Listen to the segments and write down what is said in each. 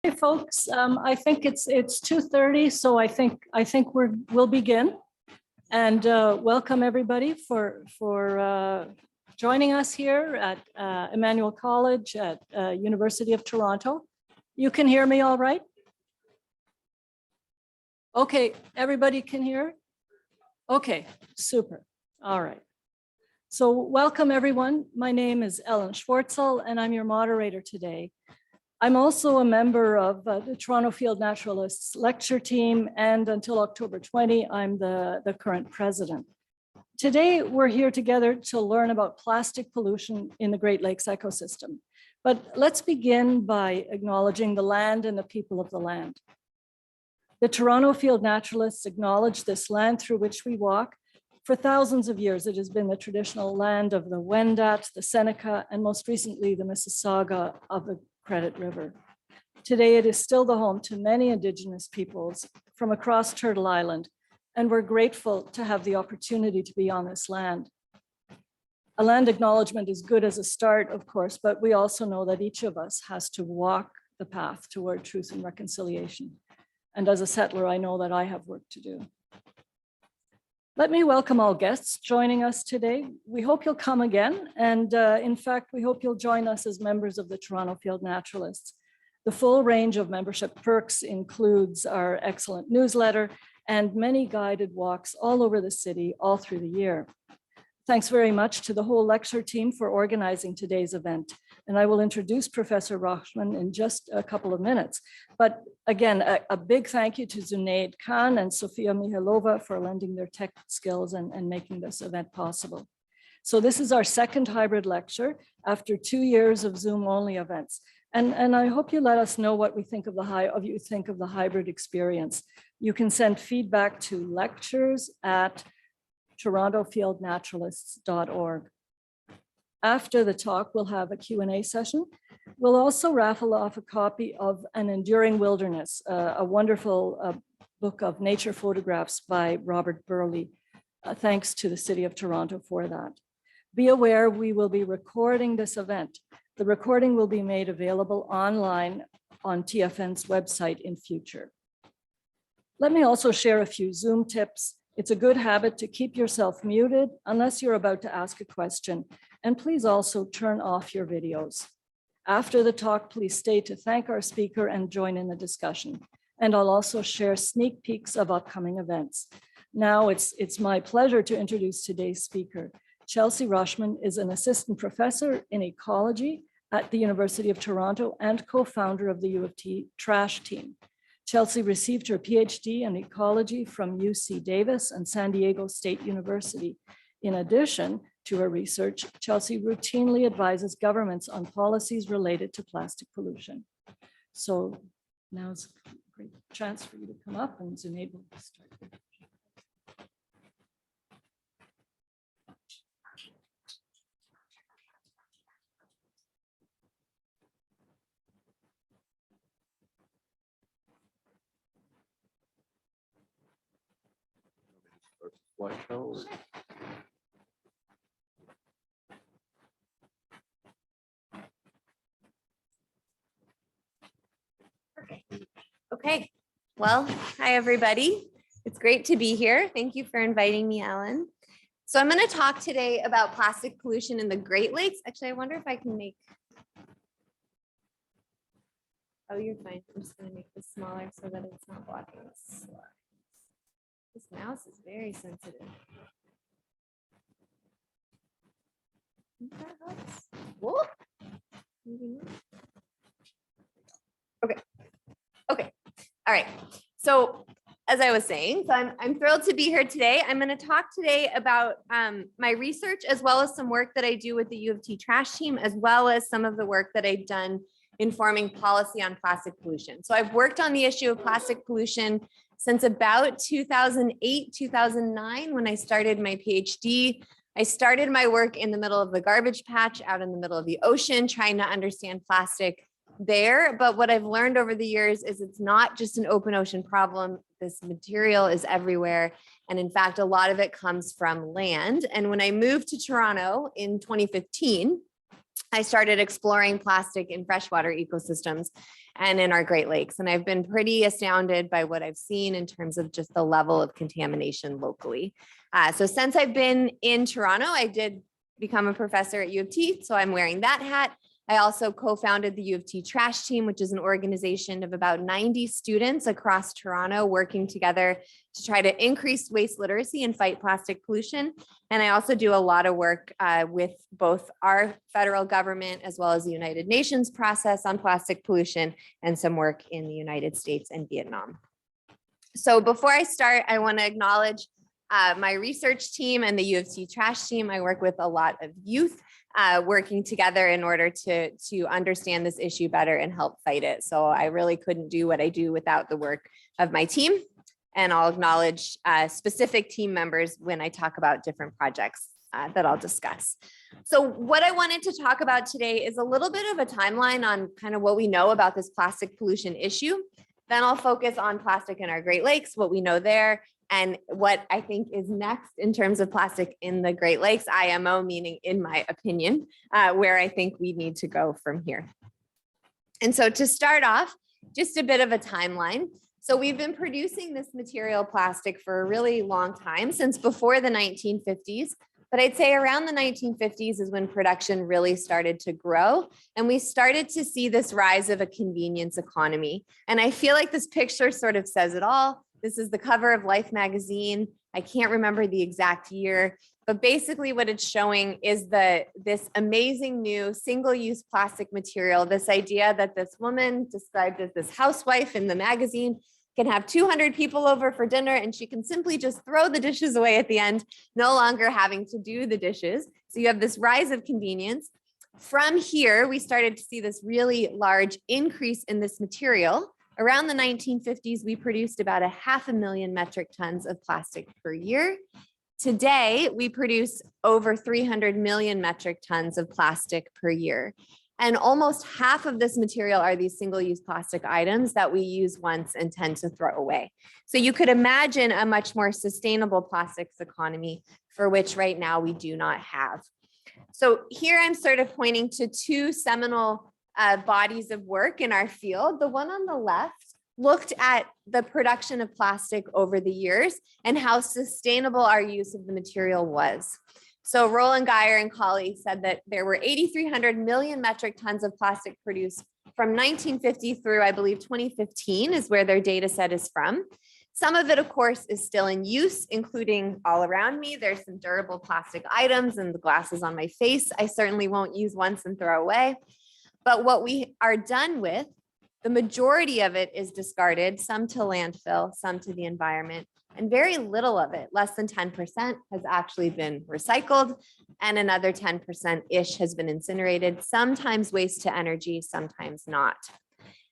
Hey folks, I think it's 2:30, so I think we'll begin. And welcome everybody for joining us here at Emmanuel College at University of Toronto. You can hear me all right? Okay, everybody can hear? Okay, super. All right. So welcome everyone. My name is Ellen Schwartzel and I'm your moderator today. I'm also a member of the Toronto Field Naturalists lecture team, and until October 20, I'm the current president. Today, we're here together to learn about plastic pollution in the Great Lakes ecosystem. But let's begin by acknowledging the land and the people of the land. The Toronto Field Naturalists acknowledge this land through which we walk. For thousands of years, it has been the traditional land of the Wendat, the Seneca, and most recently, the Mississauga of the Credit River. Today, it is still the home to many Indigenous peoples from across Turtle Island, and we're grateful to have the opportunity to be on this land. A land acknowledgement is good as a start, of course, but we also know that each of us has to walk the path toward truth and reconciliation. And as a settler, I know that I have work to do. Let me welcome all guests joining us today. We hope you'll come again. And in fact, we hope you'll join us as members of the Toronto Field Naturalists. The full range of membership perks includes our excellent newsletter and many guided walks all over the city all through the year. Thanks very much to the whole lecture team for organizing today's event. And I will introduce Professor Rochman in just a couple of minutes. But again, a big thank you to Zunaid Khan and Sofia Mihailova for lending their tech skills and making this event possible. So this is our second hybrid lecture after 2 years of Zoom-only events. And I hope you let us know what you think of the hybrid experience. You can send feedback to lectures@torontofieldnaturalists.org. After the talk, we'll have a Q&A session. We'll also raffle off a copy of An Enduring Wilderness, a wonderful book of nature photographs by Robert Burley. Thanks to the City of Toronto for that. Be aware we will be recording this event. The recording will be made available online on TFN's website in future. Let me also share a few Zoom tips. It's a good habit to keep yourself muted unless you're about to ask a question. And please also turn off your videos. After the talk, please stay to thank our speaker and join in the discussion. And I'll also share sneak peeks of upcoming events. Now it's my pleasure to introduce today's speaker. Chelsea Rochman is an assistant professor in ecology at the University of Toronto and co-founder of the U of T trash team. Chelsea received her PhD in ecology from UC Davis and San Diego State University. In addition to her research, Chelsea routinely advises governments on policies related to plastic pollution. So now's a great chance for you to come up and Zunaid will start. Slideshow. Okay, well, hi everybody. It's great to be here. Thank you for inviting me, Ellen. So I'm going to talk today about plastic pollution in the Great Lakes. Actually, I wonder if I can make. Oh, you're fine. I'm just going to make this smaller so that it's not blocking the slide. This mouse is very sensitive. That helps. Whoa. Okay. All right. So as I was saying, so I'm thrilled to be here today. I'm going to talk today about my research as well as some work that I do with the U of T trash team, as well as some of the work that I've done informing policy on plastic pollution. So I've worked on the issue of plastic pollution since about 2008, 2009, when I started my PhD. I started my work in the middle of the garbage patch out in the middle of the ocean, trying to understand plastic there. But what I've learned over the years is it's not just an open ocean problem. This material is everywhere. And in fact, a lot of it comes from land. And when I moved to Toronto in 2015, I started exploring plastic in freshwater ecosystems and in our Great Lakes. And I've been pretty astounded by what I've seen in terms of just the level of contamination locally. So since I've been in Toronto, I did become a professor at U of T, so I'm wearing that hat. I also co-founded the U of T Trash Team, which is an organization of about 90 students across Toronto working together to try to increase waste literacy and fight plastic pollution. And I also do a lot of work with both our federal government as well as the United Nations process on plastic pollution and some work in the United States and Vietnam. So before I start, I want to acknowledge my research team and the U of T Trash Team. I work with a lot of youth working together in order to understand this issue better and help fight it. So I really couldn't do what I do without the work of my team. And I'll acknowledge specific team members when I talk about different projects that I'll discuss. So what I wanted to talk about today is a little bit of a timeline on kind of what we know about this plastic pollution issue. Then I'll focus on plastic in our Great Lakes, what we know there, and what I think is next in terms of plastic in the Great Lakes, IMO, meaning in my opinion, where I think we need to go from here. And so to start off, just a bit of a timeline. So we've been producing this material plastic for a really long time, since before the 1950s. But I'd say around the 1950s is when production really started to grow. And we started to see this rise of a convenience economy. And I feel like this picture sort of says it all. This is the cover of Life magazine. I can't remember the exact year, but basically what it's showing is this amazing new single-use plastic material, this idea that this woman described as this housewife in the magazine can have 200 people over for dinner and she can simply just throw the dishes away at the end, no longer having to do the dishes. So you have this rise of convenience. From here, we started to see this really large increase in this material. Around the 1950s, we produced about 500,000 metric tons of plastic per year. Today, we produce over 300 million metric tons of plastic per year. And almost half of this material are these single-use plastic items that we use once and tend to throw away. So you could imagine a much more sustainable plastics economy for which right now we do not have. So here I'm sort of pointing to two seminal bodies of work in our field. The one on the left looked at the production of plastic over the years and how sustainable our use of the material was. So Roland Geyer and colleagues said that there were 8,300 million metric tons of plastic produced from 1950 through, I believe, 2015 is where their data set is from. Some of it, of course, is still in use, including all around me. There's some durable plastic items and the glasses on my face I certainly won't use once and throw away. But what we are done with, the majority of it is discarded, some to landfill, some to the environment, and very little of it, less than 10%, has actually been recycled, and another 10%-ish has been incinerated, sometimes waste to energy, sometimes not.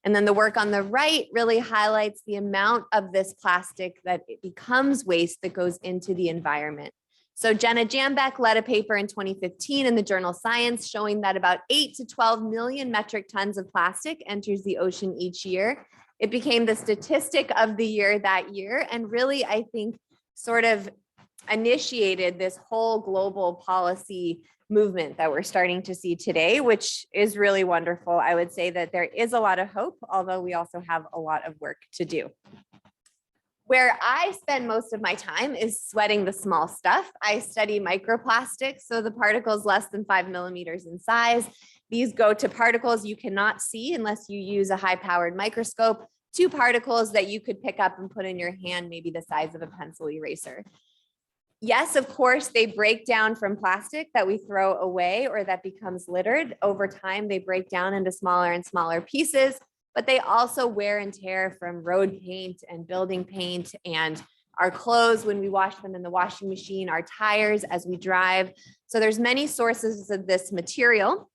And then the work on the right really highlights the amount of this plastic that it becomes waste that goes into the environment. So Jenna Jambeck led a paper in 2015 in the journal Science showing that about 8 to 12 million metric tons of plastic enters the ocean each year. It became the statistic of the year that year, and really, I think, sort of initiated this whole global policy movement that we're starting to see today, which is really wonderful. I would say that there is a lot of hope, although we also have a lot of work to do. Where I spend most of my time is sweating the small stuff. I study microplastics, so the particles less than 5 millimeters in size. These go to particles you cannot see unless you use a high-powered microscope, to particles that you could pick up and put in your hand, maybe the size of a pencil eraser. Yes, of course, they break down from plastic that we throw away or that becomes littered. Over time, they break down into smaller and smaller pieces, but they also wear and tear from road paint and building paint and our clothes when we wash them in the washing machine, our tires as we drive. So there's many sources of this material.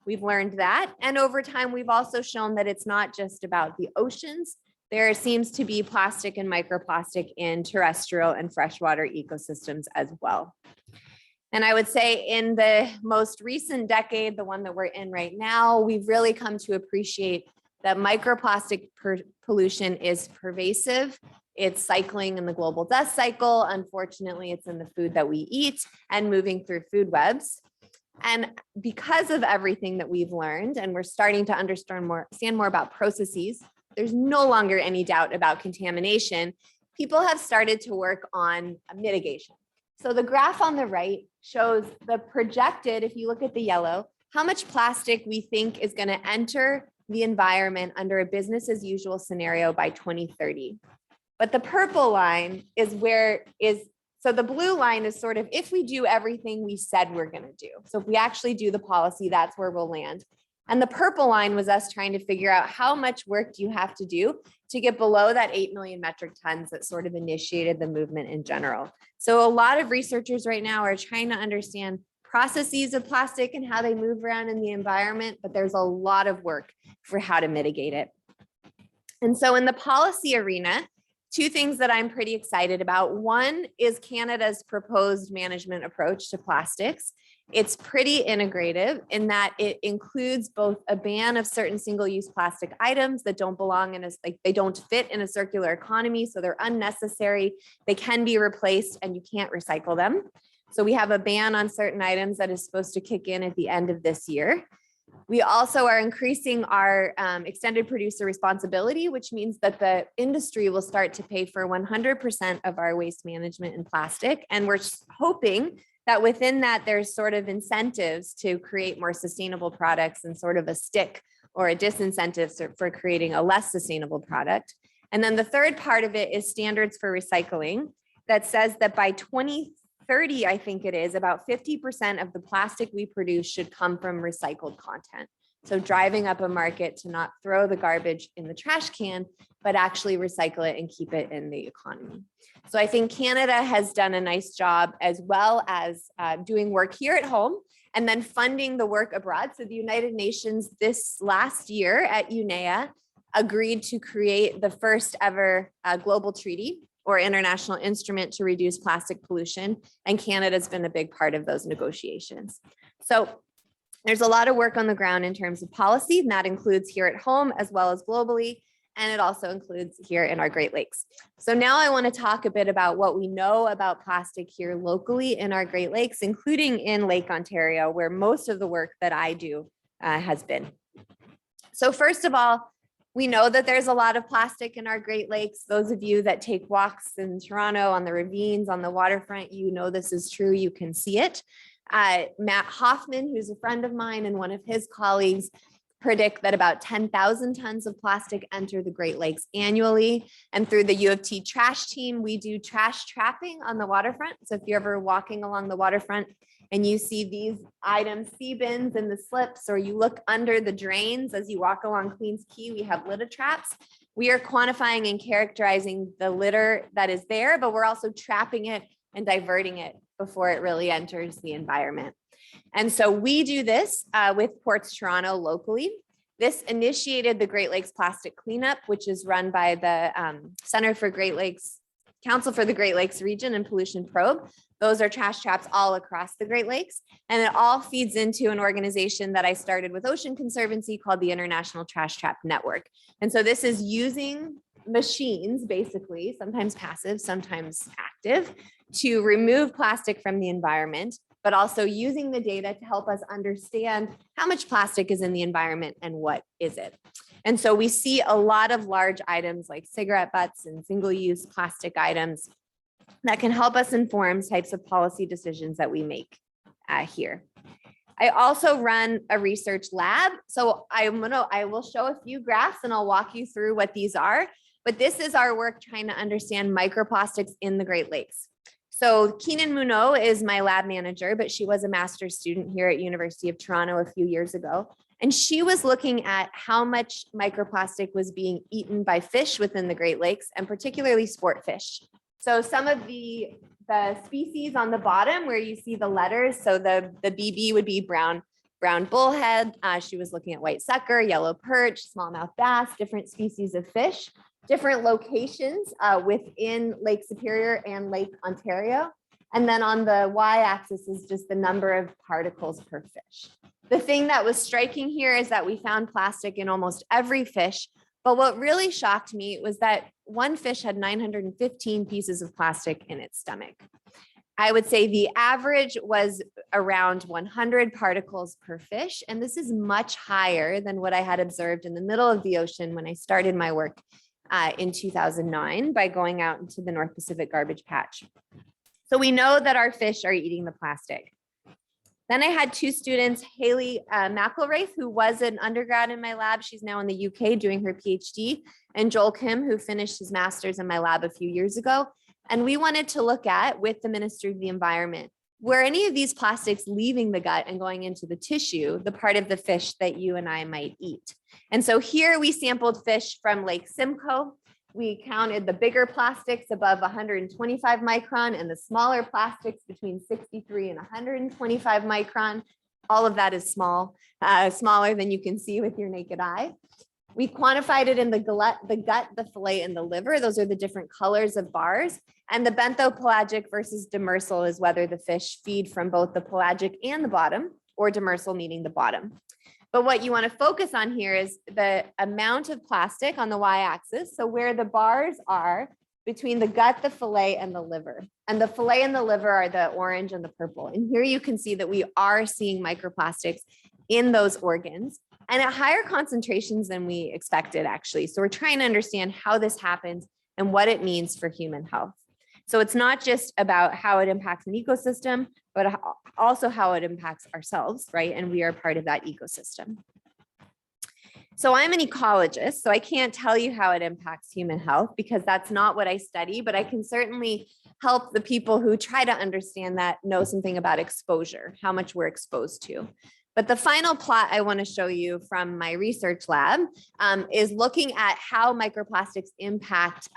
We've learned that. And over time, we've also shown that it's not just about the oceans. There seems to be plastic and microplastic in terrestrial and freshwater ecosystems as well. And I would say in the most recent decade, the one that we're in right now, we've really come to appreciate that microplastic pollution is pervasive. It's cycling in the global dust cycle. Unfortunately, it's in the food that we eat and moving through food webs. And because of everything that we've learned, and we're starting to understand more about processes, there's no longer any doubt about contamination. People have started to work on mitigation. So the graph on the right shows the projected, if you look at the yellow, how much plastic we think is going to enter the environment under a business as usual scenario by 2030. But the purple line is so the blue line is sort of if we do everything we said we're going to do. So if we actually do the policy, that's where we'll land. And the purple line was us trying to figure out how much work do you have to do to get below that 8 million metric tons that sort of initiated the movement in general. So a lot of researchers right now are trying to understand processes of plastic and how they move around in the environment, but there's a lot of work for how to mitigate it. And so in the policy arena, two things that I'm pretty excited about. One is Canada's proposed management approach to plastics. It's pretty integrative in that it includes both a ban of certain single-use plastic items that don't belong in they don't fit in a circular economy, so they're unnecessary. They can be replaced and you can't recycle them. So we have a ban on certain items that is supposed to kick in at the end of this year. We also are increasing our extended producer responsibility, which means that the industry will start to pay for 100% of our waste management in plastic. And we're hoping that within that, there's sort of incentives to create more sustainable products and sort of a stick or a disincentive for creating a less sustainable product. And then the third part of it is standards for recycling that says that by 2030, I think it is, about 50% of the plastic we produce should come from recycled content. So driving up a market to not throw the garbage in the trash can, but actually recycle it and keep it in the economy. So I think Canada has done a nice job, as well as doing work here at home and then funding the work abroad. So the United Nations this last year at UNEA agreed to create the first ever global treaty or international instrument to reduce plastic pollution. And Canada's been a big part of those negotiations. So there's a lot of work on the ground in terms of policy, and that includes here at home as well as globally. And it also includes here in our Great Lakes. So now I want to talk a bit about what we know about plastic here locally in our Great Lakes, including in Lake Ontario, where most of the work that I do has been. So first of all, we know that there's a lot of plastic in our Great Lakes. Those of you that take walks in Toronto on the ravines, on the waterfront, you know this is true. You can see it. Matt Hoffman, who's a friend of mine and one of his colleagues, predict that about 10,000 tons of plastic enter the Great Lakes annually. And through the U of T trash team, we do trash trapping on the waterfront. So if you're ever walking along the waterfront and you see these items, sea bins in the slips, or you look under the drains as you walk along Queens Quay, we have litter traps. We are quantifying and characterizing the litter that is there, but we're also trapping it and diverting it before it really enters the environment. And so we do this with Ports Toronto locally. This initiated the Great Lakes Plastic Cleanup, which is run by the Center for Great Lakes, Council for the Great Lakes Region and Pollution Probe. Those are trash traps all across the Great Lakes. And it all feeds into an organization that I started with Ocean Conservancy called the International Trash Trap Network. And so this is using machines, basically, sometimes passive, sometimes active, to remove plastic from the environment, but also using the data to help us understand how much plastic is in the environment and what is it. And so we see a lot of large items like cigarette butts and single-use plastic items that can help us inform types of policy decisions that we make here. I also run a research lab. So I will show a few graphs and I'll walk you through what these are. But this is our work trying to understand microplastics in the Great Lakes. So Keenan Munot is my lab manager, but she was a master's student here at University of Toronto a few years ago. And she was looking at how much microplastic was being eaten by fish within the Great Lakes, and particularly sport fish. So some of the species on the bottom where you see the letters, so the BB would be brown bullhead. She was looking at white sucker, yellow perch, smallmouth bass, different species of fish, different locations within Lake Superior and Lake Ontario. And then on the y-axis is just the number of particles per fish. The thing that was striking here is that we found plastic in almost every fish. But what really shocked me was that one fish had 915 pieces of plastic in its stomach. I would say the average was around 100 particles per fish. And this is much higher than what I had observed in the middle of the ocean when I started my work in 2009 by going out into the North Pacific garbage patch. So we know that our fish are eating the plastic. Then I had two students, Haley McElraith, who was an undergrad in my lab. She's now in the UK doing her PhD, and Joel Kim, who finished his master's in my lab a few years ago. And we wanted to look at, with the Ministry of the Environment, were any of these plastics leaving the gut and going into the tissue, the part of the fish that you and I might eat. And so here we sampled fish from Lake Simcoe. We counted the bigger plastics above 125 micron and the smaller plastics between 63 and 125 micron. All of that is small, smaller than you can see with your naked eye. We quantified it in the gut, the fillet, and the liver. Those are the different colors of bars. And the benthopelagic versus demersal is whether the fish feed from both the pelagic and the bottom, or demersal meaning the bottom. But what you want to focus on here is the amount of plastic on the y-axis. So where the bars are between the gut, the fillet, and the liver. And the fillet and the liver are the orange and the purple. And here you can see that we are seeing microplastics in those organs and at higher concentrations than we expected, actually. So we're trying to understand how this happens and what it means for human health. So it's not just about how it impacts an ecosystem, but also how it impacts ourselves, right? And we are part of that ecosystem. So I'm an ecologist, so I can't tell you how it impacts human health because that's not what I study, but I can certainly help the people who try to understand that know something about exposure, how much we're exposed to. But the final plot I want to show you from my research lab is looking at how microplastics impact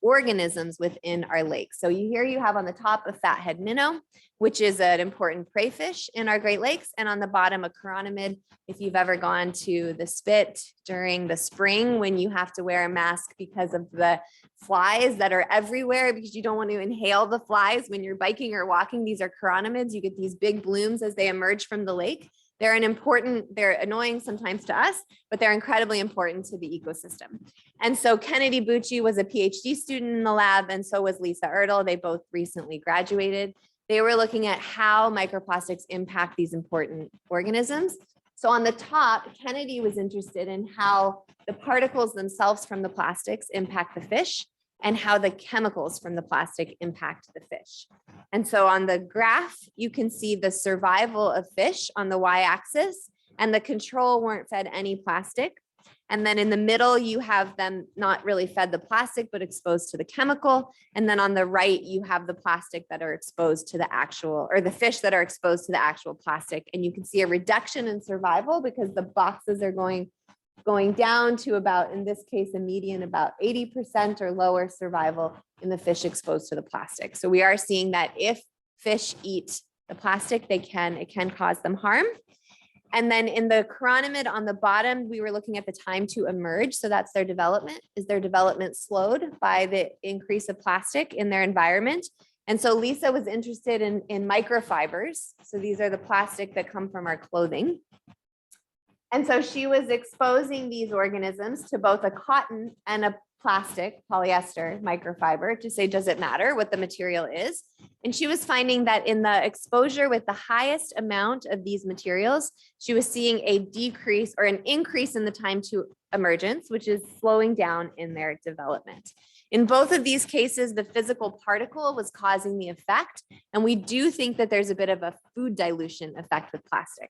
organisms within our lakes. So here you have on the top a fathead minnow, which is an important prey fish in our Great Lakes, and on the bottom a chironomid. If you've ever gone to the spit during the spring when you have to wear a mask because of the flies that are everywhere because you don't want to inhale the flies when you're biking or walking, these are chironomids. You get these big blooms as they emerge from the lake. They're annoying sometimes to us, but they're incredibly important to the ecosystem. And so Kennedy Bucci was a PhD student in the lab, and so was Lisa Ertl. They both recently graduated. They were looking at how microplastics impact these important organisms. So on the top, Kennedy was interested in how the particles themselves from the plastics impact the fish and how the chemicals from the plastic impact the fish. And so on the graph, you can see the survival of fish on the y-axis, and the control weren't fed any plastic. And then in the middle, you have them not really fed the plastic, but exposed to the chemical. And then on the right, you have the plastic that are exposed to the actual, or the fish that are exposed to the actual plastic. And you can see a reduction in survival because the boxes are going down to about, in this case, a median about 80% or lower survival in the fish exposed to the plastic. So we are seeing that if fish eat the plastic, it can cause them harm. And then in the chironomid on the bottom, we were looking at the time to emerge. So that's their development. Is their development slowed by the increase of plastic in their environment? And so Lisa was interested in microfibers. So these are the plastic that come from our clothing. And so she was exposing these organisms to both a cotton and a plastic polyester microfiber to say, does it matter what the material is? And she was finding that in the exposure with the highest amount of these materials, she was seeing a decrease or an increase in the time to emergence, which is slowing down in their development. In both of these cases, the physical particle was causing the effect. And we do think that there's a bit of a food dilution effect with plastic.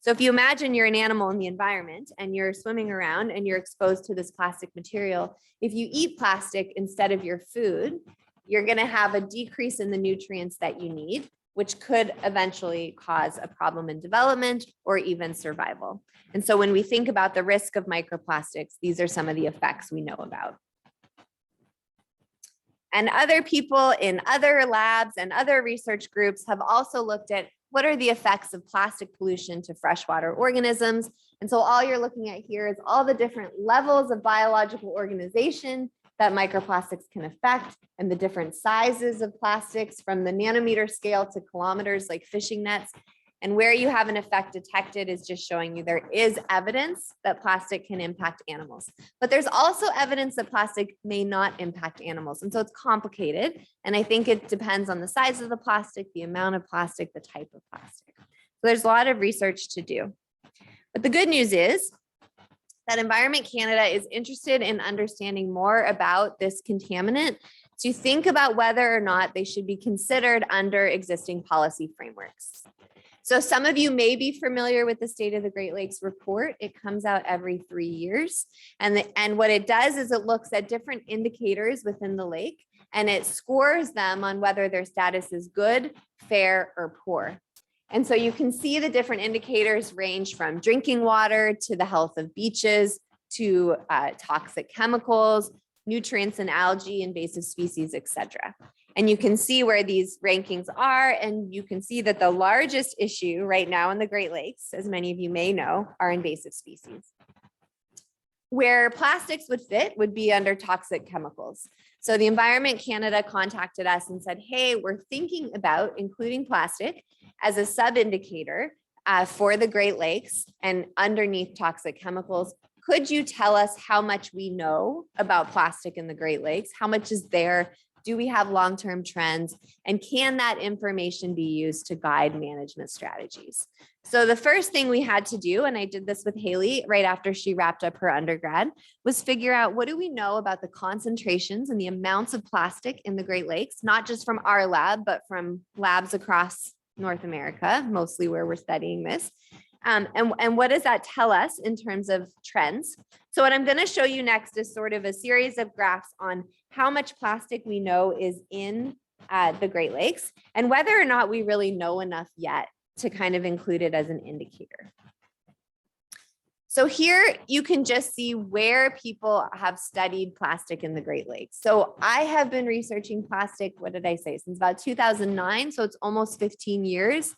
So if you imagine you're an animal in the environment and you're swimming around and you're exposed to this plastic material, if you eat plastic instead of your food, you're going to have a decrease in the nutrients that you need, which could eventually cause a problem in development or even survival. And so when we think about the risk of microplastics, these are some of the effects we know about. And other people in other labs and other research groups have also looked at what are the effects of plastic pollution to freshwater organisms. And so all you're looking at here is all the different levels of biological organization that microplastics can affect and the different sizes of plastics from the nanometer scale to kilometers like fishing nets. And where you have an effect detected is just showing you there is evidence that plastic can impact animals. But there's also evidence that plastic may not impact animals. And so it's complicated. And I think it depends on the size of the plastic, the amount of plastic, the type of plastic. So there's a lot of research to do. But the good news is that Environment Canada is interested in understanding more about this contaminant to think about whether or not they should be considered under existing policy frameworks. So some of you may be familiar with the State of the Great Lakes report. It comes out every 3 years. And what it does is it looks at different indicators within the lake and it scores them on whether their status is good, fair, or poor. And so you can see the different indicators range from drinking water to the health of beaches to toxic chemicals, nutrients and algae, invasive species, etc. And you can see where these rankings are, and you can see that the largest issue right now in the Great Lakes, as many of you may know, are invasive species. Where plastics would fit would be under toxic chemicals. So the Environment Canada contacted us and said, hey, we're thinking about including plastic as a sub-indicator for the Great Lakes and underneath toxic chemicals. Could you tell us how much we know about plastic in the Great Lakes? How much is there? Do we have long-term trends? And can that information be used to guide management strategies? So the first thing we had to do, and I did this with Haley right after she wrapped up her undergrad, was figure out what do we know about the concentrations and the amounts of plastic in the Great Lakes, not just from our lab, but from labs across North America, mostly where we're studying this. And what does that tell us in terms of trends? So what I'm going to show you next is sort of a series of graphs on how much plastic we know is in the Great Lakes and whether or not we really know enough yet to kind of include it as an indicator. So here you can just see where people have studied plastic in the Great Lakes. So I have been researching plastic, what did I say, since about 2009. So it's almost 15 years.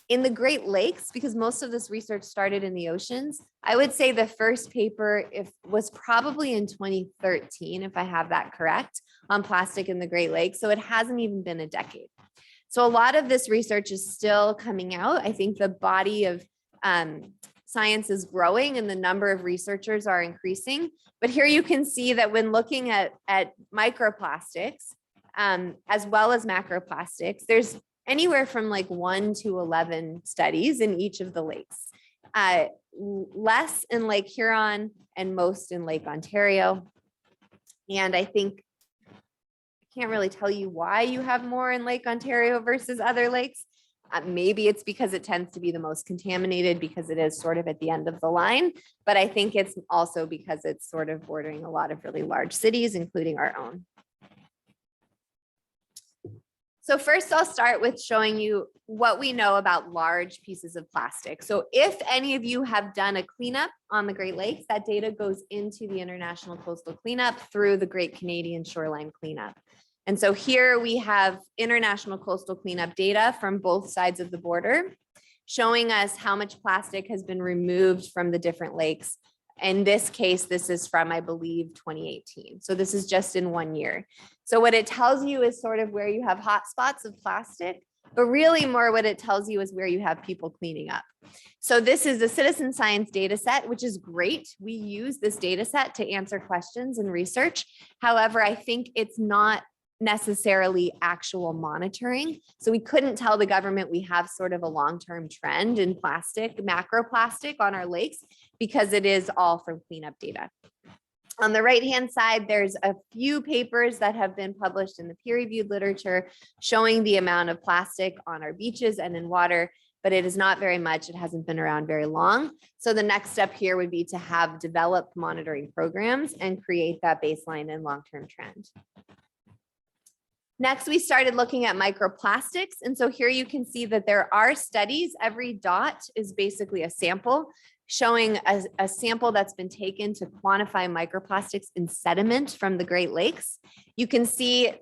In the Great Lakes, because most of this research started in the oceans, I would say the first paper was probably in 2013, if I have that correct, on plastic in the Great Lakes. So it hasn't even been a decade. So a lot of this research is still coming out. I think the body of science is growing and the number of researchers are increasing. But here you can see that when looking at microplastics, as well as macroplastics, there's anywhere from like 1 to 11 studies in each of the lakes, less in Lake Huron and most in Lake Ontario. And I think, I can't really tell you why you have more in Lake Ontario versus other lakes. Maybe it's because it tends to be the most contaminated because it is sort of at the end of the line, but I think it's also because it's sort of bordering a lot of really large cities, including our own. So first I'll start with showing you what we know about large pieces of plastic. So if any of you have done a cleanup on the Great Lakes, that data goes into the International Coastal Cleanup through the Great Canadian Shoreline Cleanup. And so here we have International Coastal Cleanup data from both sides of the border, showing us how much plastic has been removed from the different lakes. In this case, this is from, I believe, 2018. So this is just in 1 year. So what it tells you is sort of where you have hotspots of plastic, but really more what it tells you is where you have people cleaning up. So this is a citizen science data set, which is great. We use this data set to answer questions and research. However, I think it's not necessarily actual monitoring. So we couldn't tell the government we have sort of a long-term trend in plastic, macroplastic on our lakes, because it is all from cleanup data. On the right-hand side, there's a few papers that have been published in the peer-reviewed literature showing the amount of plastic on our beaches and in water, but it is not very much. It hasn't been around very long. So the next step here would be to have developed monitoring programs and create that baseline and long-term trend. Next, we started looking at microplastics. And so here you can see that there are studies. Every dot is basically a sample showing a sample that's been taken to quantify microplastics in sediment from the Great Lakes. You can see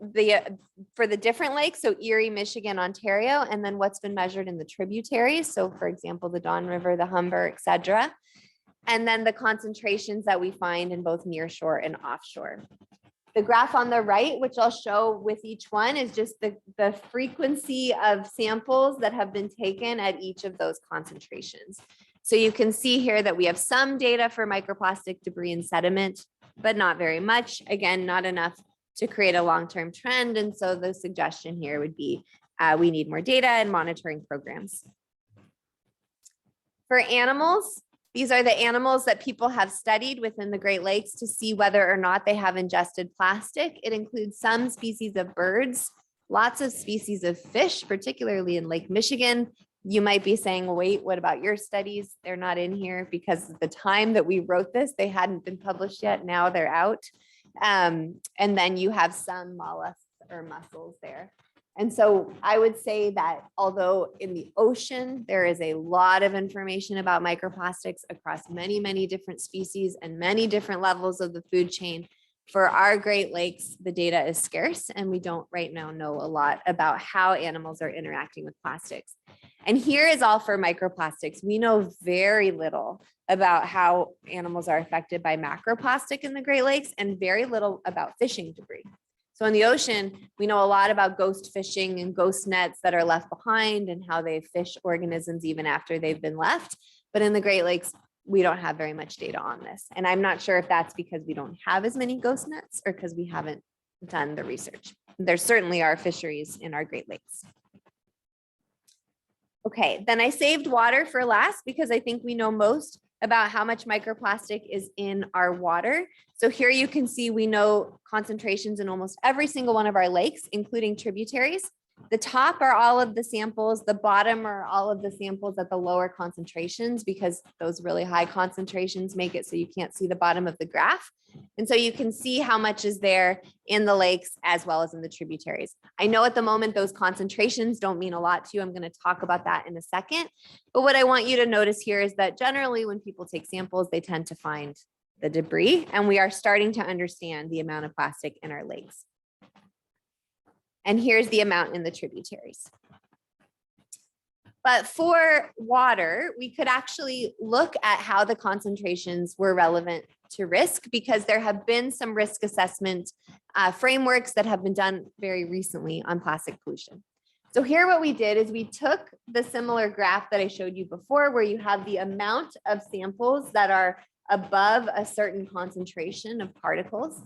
for the different lakes, so Erie, Michigan, Ontario, and then what's been measured in the tributaries. So for example, the Don River, the Humber, et cetera. And then the concentrations that we find in both nearshore and offshore. The graph on the right, which I'll show with each one, is just the frequency of samples that have been taken at each of those concentrations. So you can see here that we have some data for microplastic debris and sediment, but not very much. Again, not enough to create a long-term trend. And so the suggestion here would be we need more data and monitoring programs. For animals, these are the animals that people have studied within the Great Lakes to see whether or not they have ingested plastic. It includes some species of birds, lots of species of fish, particularly in Lake Michigan. You might be saying, well, wait, what about your studies? They're not in here because at the time that we wrote this, they hadn't been published yet. Now they're out. And then you have some mollusks or mussels there. And so I would say that although in the ocean, there is a lot of information about microplastics across many, many different species and many different levels of the food chain, for our Great Lakes, the data is scarce and we don't right now know a lot about how animals are interacting with plastics. And here is all for microplastics. We know very little about how animals are affected by macroplastic in the Great Lakes and very little about fishing debris. So in the ocean, we know a lot about ghost fishing and ghost nets that are left behind and how they fish organisms even after they've been left. But in the Great Lakes, we don't have very much data on this. And I'm not sure if that's because we don't have as many ghost nets or because we haven't done the research. There certainly are fisheries in our Great Lakes. Okay, then I saved water for last because I think we know most about how much microplastic is in our water. So here you can see we know concentrations in almost every single one of our lakes, including tributaries. The top are all of the samples. The bottom are all of the samples at the lower concentrations because those really high concentrations make it so you can't see the bottom of the graph. And so you can see how much is there in the lakes as well as in the tributaries. I know at the moment those concentrations don't mean a lot to you. I'm going to talk about that in a second. But what I want you to notice here is that generally when people take samples, they tend to find the debris, and we are starting to understand the amount of plastic in our lakes. And here's the amount in the tributaries. But for water, we could actually look at how the concentrations were relevant to risk because there have been some risk assessment frameworks that have been done very recently on plastic pollution. So here what we did is we took the similar graph that I showed you before where you have the amount of samples that are above a certain concentration of particles.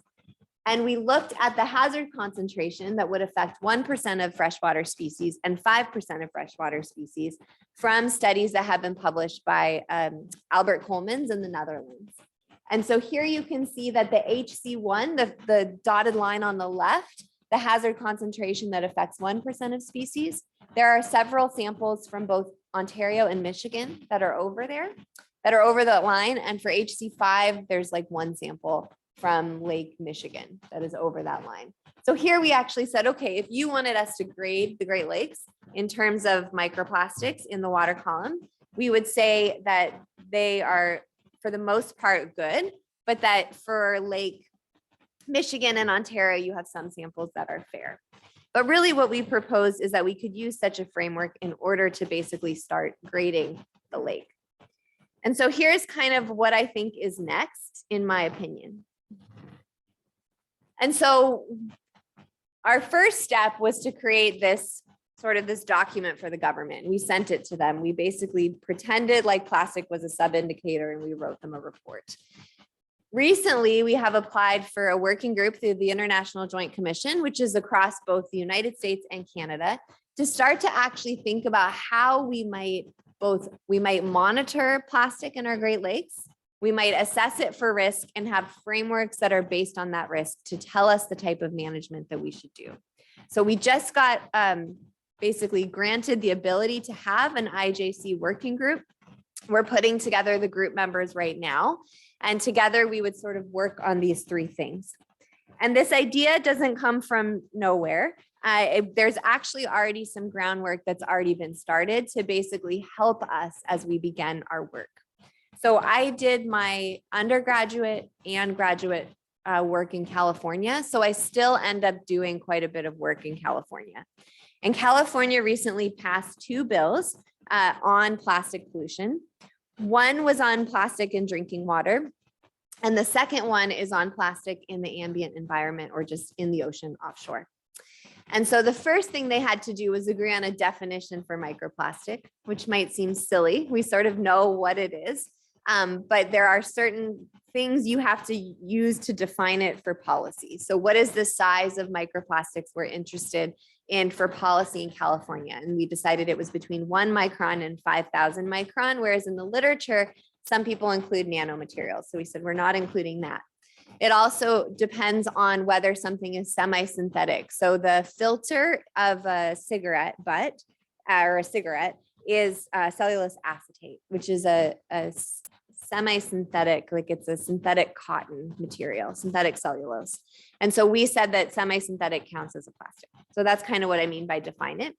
And we looked at the hazard concentration that would affect 1% of freshwater species and 5% of freshwater species from studies that have been published by Albert Coleman's in the Netherlands. And so here you can see that the HC1, the dotted line on the left, the hazard concentration that affects 1% of species, there are several samples from both Ontario and Michigan that are over there, that are over that line. And for HC5, there's like one sample from Lake Michigan that is over that line. So here we actually said, okay, if you wanted us to grade the Great Lakes in terms of microplastics in the water column, we would say that they are for the most part good, but that for Lake Michigan and Ontario, you have some samples that are fair. But really what we proposed is that we could use such a framework in order to basically start grading the lake. And so here's kind of what I think is next, in my opinion. And so our first step was to create this document for the government. We sent it to them. We basically pretended like plastic was a sub-indicator and we wrote them a report. Recently, we have applied for a working group through the International Joint Commission, which is across both the United States and Canada, to start to actually think about how we might monitor plastic in our Great Lakes. We might assess it for risk and have frameworks that are based on that risk to tell us the type of management that we should do. So we just got basically granted the ability to have an IJC working group. We're putting together the group members right now, and together we would sort of work on these three things. And this idea doesn't come from nowhere. There's actually already some groundwork that's already been started to basically help us as we begin our work. So I did my undergraduate and graduate work in California. So I still end up doing quite a bit of work in California. And California recently passed 2 bills on plastic pollution. One was on plastic in drinking water. And the second one is on plastic in the ambient environment or just in the ocean offshore. And so the first thing they had to do was agree on a definition for microplastic, which might seem silly. We sort of know what it is, but there are certain things you have to use to define it for policy. So what is the size of microplastics we're interested in for policy in California? And we decided it was between 1 micron and 5,000 micron, whereas in the literature, some people include nanomaterials. So we said we're not including that. It also depends on whether something is semi-synthetic. So the filter of a cigarette butt or a cigarette is cellulose acetate, which is a semi-synthetic, like it's a synthetic cotton material, synthetic cellulose. And so we said that semi-synthetic counts as a plastic. So that's kind of what I mean by define it.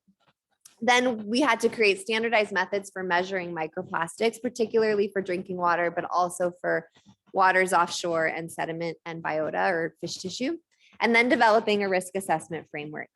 Then we had to create standardized methods for measuring microplastics, particularly for drinking water, but also for waters offshore and sediment and biota or fish tissue, and then developing a risk assessment framework.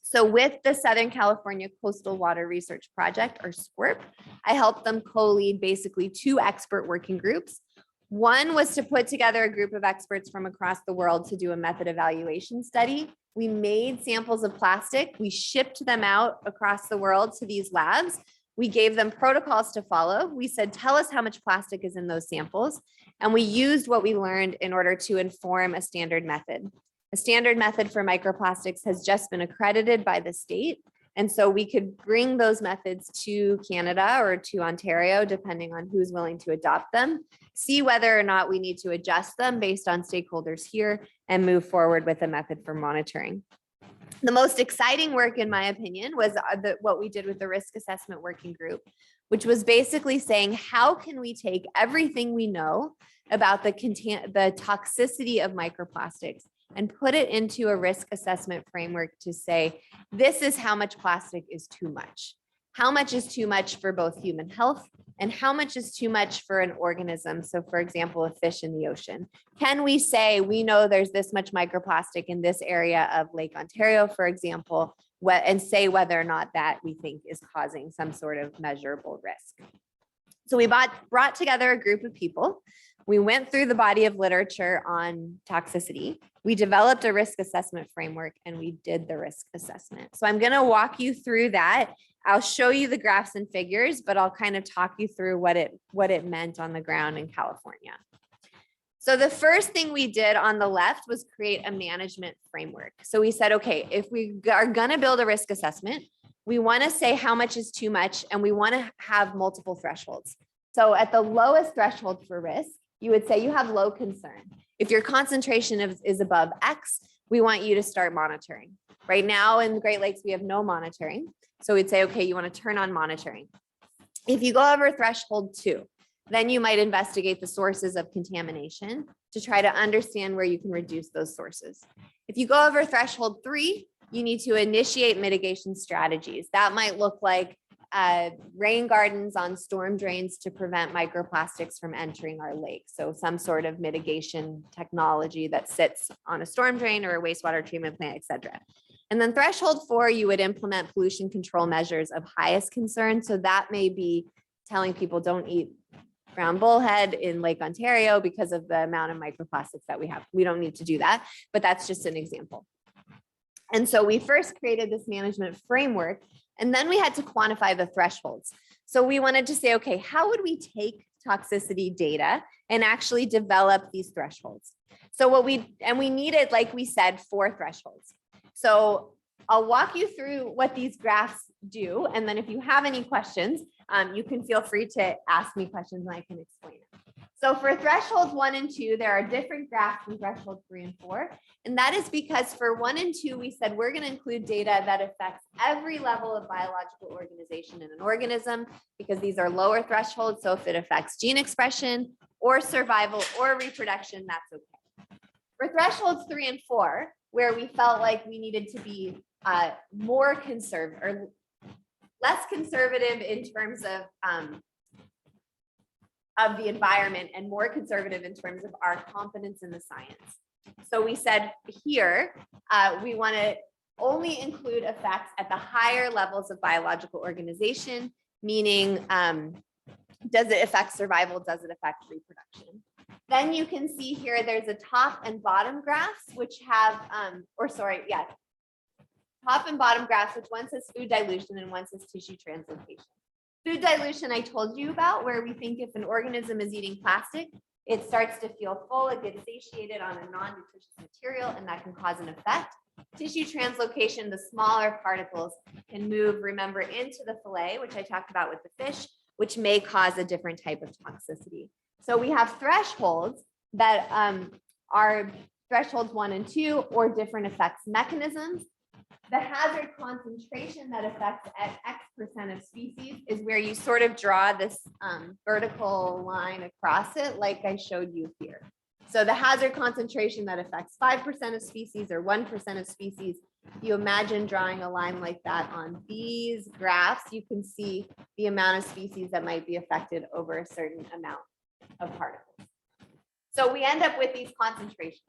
So with the Southern California Coastal Water Research Project, or SCWRP, I helped them co-lead basically 2 expert working groups. One was to put together a group of experts from across the world to do a method evaluation study. We made samples of plastic. We shipped them out across the world to these labs. We gave them protocols to follow. We said, tell us how much plastic is in those samples. And we used what we learned in order to inform a standard method. A standard method for microplastics has just been accredited by the state. And so we could bring those methods to Canada or to Ontario, depending on who's willing to adopt them, see whether or not we need to adjust them based on stakeholders here, and move forward with a method for monitoring. The most exciting work, in my opinion, was what we did with the risk assessment working group, which was basically saying, how can we take everything we know about the toxicity of microplastics and put it into a risk assessment framework to say, this is how much plastic is too much. How much is too much for both human health and how much is too much for an organism? So for example, a fish in the ocean. Can we say, we know there's this much microplastic in this area of Lake Ontario, for example, and say whether or not that we think is causing some sort of measurable risk. So we brought together a group of people. We went through the body of literature on toxicity. We developed a risk assessment framework and we did the risk assessment. So I'm going to walk you through that. I'll show you the graphs and figures, but I'll kind of talk you through what it meant on the ground in California. So the first thing we did on the left was create a management framework. So we said, okay, if we are going to build a risk assessment, we want to say how much is too much, and we want to have multiple thresholds. So at the lowest threshold for risk, you would say you have low concern. If your concentration is above X, we want you to start monitoring. Right now in the Great Lakes, we have no monitoring. So we'd say, okay, you want to turn on monitoring. If you go over threshold 2, then you might investigate the sources of contamination to try to understand where you can reduce those sources. If you go over threshold 3, you need to initiate mitigation strategies. That might look like rain gardens on storm drains to prevent microplastics from entering our lake. So some sort of mitigation technology that sits on a storm drain or a wastewater treatment plant, et cetera. And then threshold 4, you would implement pollution control measures of highest concern. So that may be telling people don't eat brown bullhead in Lake Ontario because of the amount of microplastics that we have. We don't need to do that, but that's just an example. And so we first created this management framework, and then we had to quantify the thresholds. So we wanted to say, okay, how would we take toxicity data and actually develop these thresholds? So we needed, like we said, 4 thresholds. So I'll walk you through what these graphs do. And then if you have any questions, you can feel free to ask me questions and I can explain it. So for thresholds 1 and 2, there are different graphs from threshold 3 and 4. And that is because for 1 and 2, we said we're going to include data that affects every level of biological organization in an organism, because these are lower thresholds. So if it affects gene expression or survival or reproduction, that's okay. For thresholds 3 and 4, where we felt like we needed to be more conservative or less conservative in terms of the environment and more conservative in terms of our confidence in the science. So we said here, we want to only include effects at the higher levels of biological organization, meaning does it affect survival? Does it affect reproduction? Then you can see here, there's a top and bottom graphs, which have, top and bottom graphs, which one says food dilution and one says tissue translocation. Food dilution I told you about, where we think if an organism is eating plastic, it starts to feel full, it gets satiated on a non-nutritious material, and that can cause an effect. Tissue translocation, the smaller particles can move, remember, into the fillet, which I talked about with the fish, which may cause a different type of toxicity. So we have thresholds that are thresholds 1 and 2, or different effects mechanisms. The hazard concentration that affects at X% of species is where you sort of draw this vertical line across it, like I showed you here. So the hazard concentration that affects 5% of species or 1% of species, if you imagine drawing a line like that on these graphs, you can see the amount of species that might be affected over a certain amount of particles. So we end up with these concentrations.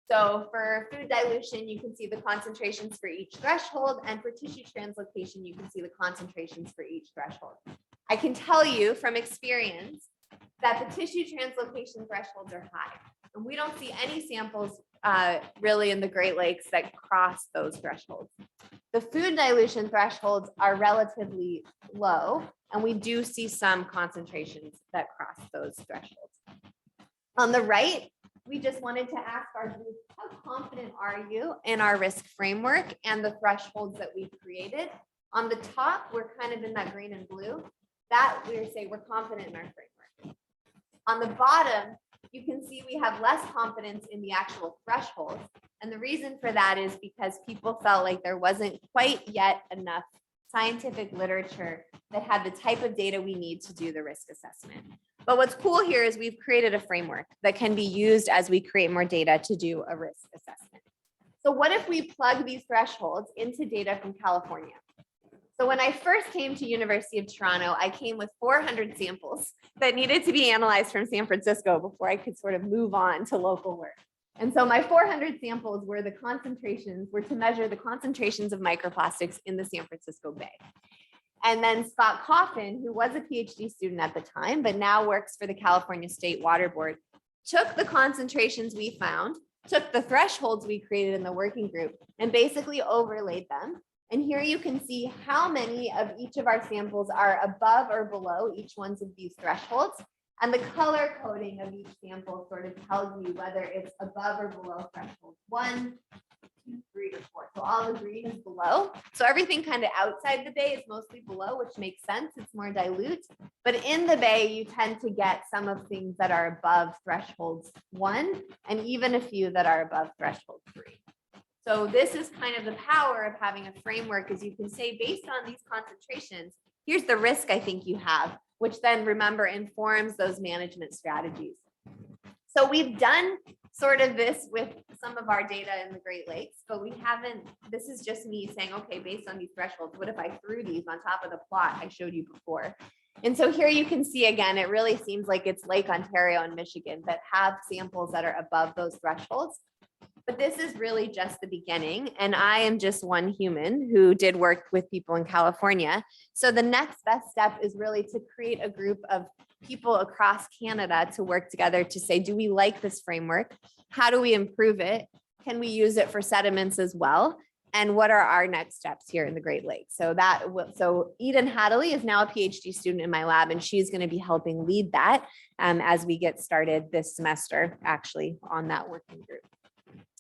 So for food dilution, you can see the concentrations for each threshold, and for tissue translocation, you can see the concentrations for each threshold. I can tell you from experience that the tissue translocation thresholds are high, and we don't see any samples really in the Great Lakes that cross those thresholds. The food dilution thresholds are relatively low, and we do see some concentrations that cross those thresholds. On the right, we just wanted to ask our group, how confident are you in our risk framework and the thresholds that we've created? On the top, we're kind of in that green and blue. That we're saying we're confident in our framework. On the bottom, you can see we have less confidence in the actual thresholds. And the reason for that is because people felt like there wasn't quite yet enough scientific literature that had the type of data we need to do the risk assessment. But what's cool here is we've created a framework that can be used as we create more data to do a risk assessment. So what if we plug these thresholds into data from California? So when I first came to University of Toronto, I came with 400 samples that needed to be analyzed from San Francisco before I could sort of move on to local work. And so my 400 samples were to measure the concentrations of microplastics in the San Francisco Bay. And then Scott Coffin, who was a PhD student at the time, but now works for the California State Water Board, took the concentrations we found, took the thresholds we created in the working group, and basically overlaid them. And here you can see how many of each of our samples are above or below each one of these thresholds. And the color coding of each sample sort of tells you whether it's above or below threshold 1, 2, 3, or 4. So all the green is below. So everything kind of outside the bay is mostly below, which makes sense. It's more dilute. But in the bay, you tend to get some of things that are above thresholds 1, and even a few that are above threshold 3. So this is kind of the power of having a framework, is you can say, based on these concentrations, here's the risk I think you have, which then, remember, informs those management strategies. So we've done sort of this with some of our data in the Great Lakes, but we haven't, this is just me saying, okay, based on these thresholds, what if I threw these on top of the plot I showed you before? And so here you can see, again, it really seems like it's Lake Ontario and Michigan that have samples that are above those thresholds. But this is really just the beginning, and I am just one human who did work with people in California. So the next best step is really to create a group of people across Canada to work together to say, do we like this framework? How do we improve it? Can we use it for sediments as well? And what are our next steps here in the Great Lakes? So Eden Hadley is now a PhD student in my lab, and she's going to be helping lead that as we get started this semester, actually, on that working group.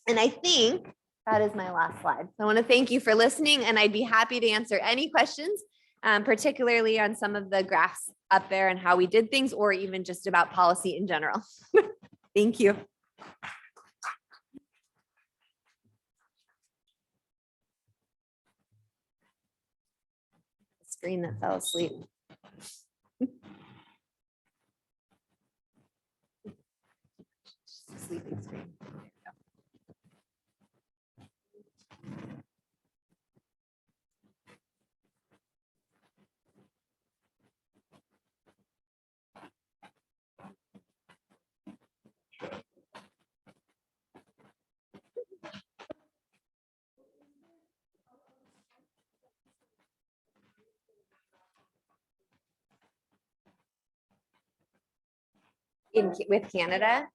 And I think that is my last slide. So I want to thank you for listening, and I'd be happy to answer any questions, particularly on some of the graphs up there and how we did things, or even just about policy in general. Thank you. Screen that fell asleep. Sleeping screen. with Canada.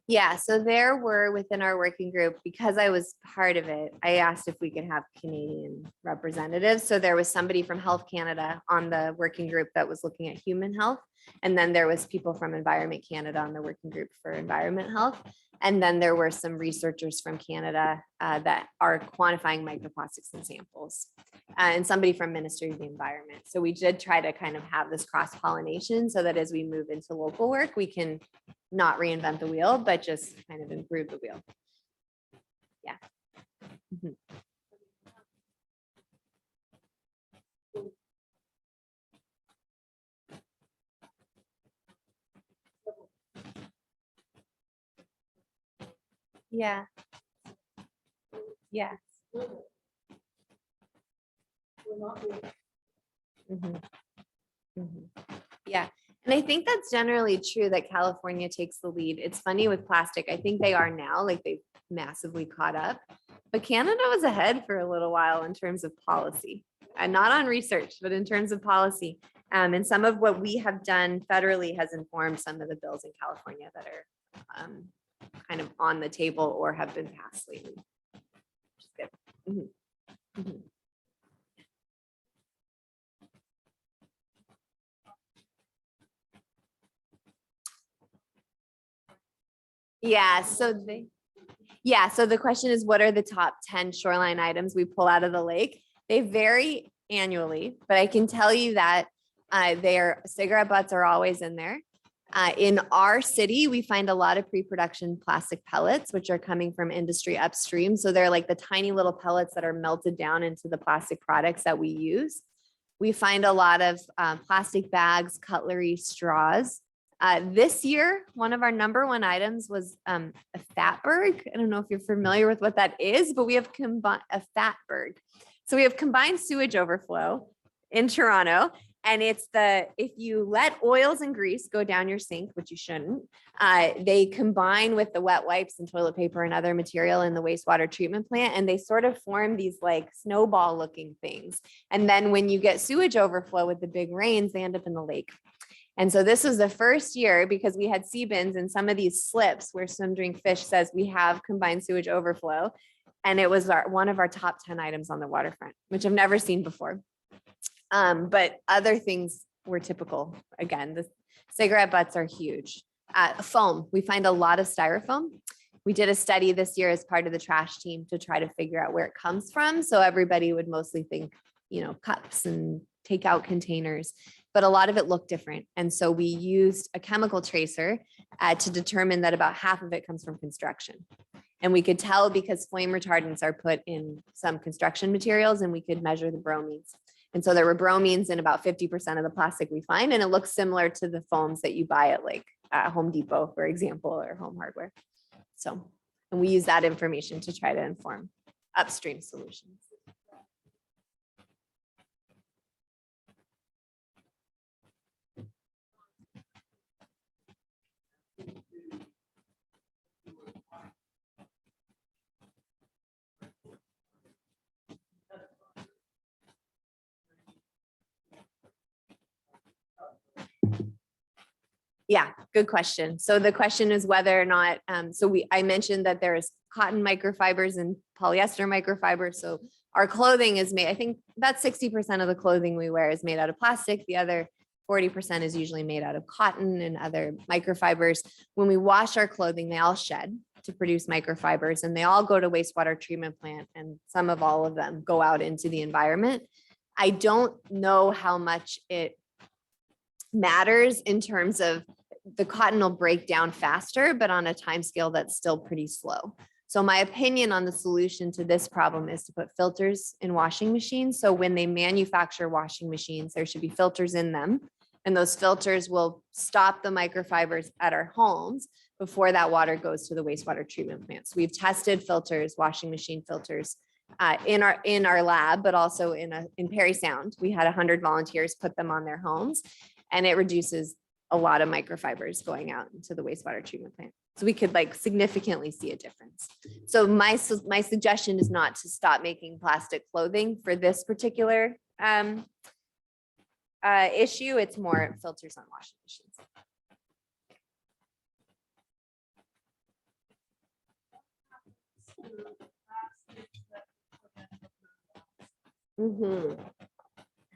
Yeah, so there were within our working group, because I was part of it, I asked if we could have Canadian representatives. So there was somebody from Health Canada on the working group that was looking at human health. And then there was people from Environment Canada on the working group for environment health. And then there were some researchers from Canada that are quantifying microplastics in samples, and somebody from Ministry of the Environment. So we did try to kind of have this cross-pollination so that as we move into local work, we can not reinvent the wheel, but just kind of improve the wheel. Yeah. Mhm. Yeah. Yeah. Mhm. Mhm. Yeah. And I think that's generally true that California takes the lead. It's funny with plastic. I think they are now, like they've massively caught up. But Canada was ahead for a little while in terms of policy, and not on research, but in terms of policy. And some of what we have done federally has informed some of the bills in California that are kind of on the table or have been passed lately. Which is good. Mhm. Mhm. Yeah, so the question is, what are the top 10 shoreline items we pull out of the lake? They vary annually, but I can tell you that their cigarette butts are always in there. In our city, we find a lot of pre-production plastic pellets, which are coming from industry upstream. So they're like the tiny little pellets that are melted down into the plastic products that we use. We find a lot of plastic bags, cutlery, straws. This year, one of our #1 items was a fatberg. I don't know if you're familiar with what that is, but we have a fatberg. So we have combined sewage overflow in Toronto. And it's if you let oils and grease go down your sink, which you shouldn't, they combine with the wet wipes and toilet paper and other material in the wastewater treatment plant. And they sort of form these like snowball looking things. And then when you get sewage overflow with the big rains, they end up in the lake. And so this was the first year, because we had sea bins and some of these slips where Swim Drink Fish says we have combined sewage overflow. And it was one of our top 10 items on the waterfront, which I've never seen before. But other things were typical. Again, the cigarette butts are huge. Foam, we find a lot of styrofoam. We did a study this year as part of the trash team to try to figure out where it comes from. So everybody would mostly think, cups and takeout containers, but a lot of it looked different. And so we used a chemical tracer to determine that about half of it comes from construction. And we could tell because flame retardants are put in some construction materials, and we could measure the bromines. And so there were bromines in about 50% of the plastic we find, and it looks similar to the foams that you buy at like Home Depot, for example, or Home Hardware. So, and we use that information to try to inform upstream solutions. Yeah, good question. So the question is whether or not, I mentioned that there's cotton microfibers and polyester microfibers. So our clothing is made, I think that's 60% of the clothing we wear is made out of plastic. The other 40% is usually made out of cotton and other microfibers. When we wash our clothing, they all shed to produce microfibers, and they all go to wastewater treatment plant, and some of all of them go out into the environment. I don't know how much it matters in terms of the cotton will break down faster, but on a time scale that's still pretty slow. So my opinion on the solution to this problem is to put filters in washing machines. So when they manufacture washing machines, there should be filters in them, and those filters will stop the microfibers at our homes before that water goes to the wastewater treatment plants. We've tested filters, washing machine filters, in our lab, but also in Perry Sound. We had 100 volunteers put them on their homes, and it reduces a lot of microfibers going out into the wastewater treatment plant. So we could like significantly see a difference. So my suggestion is not to stop making plastic clothing for this particular issue. It's more filters on washing machines.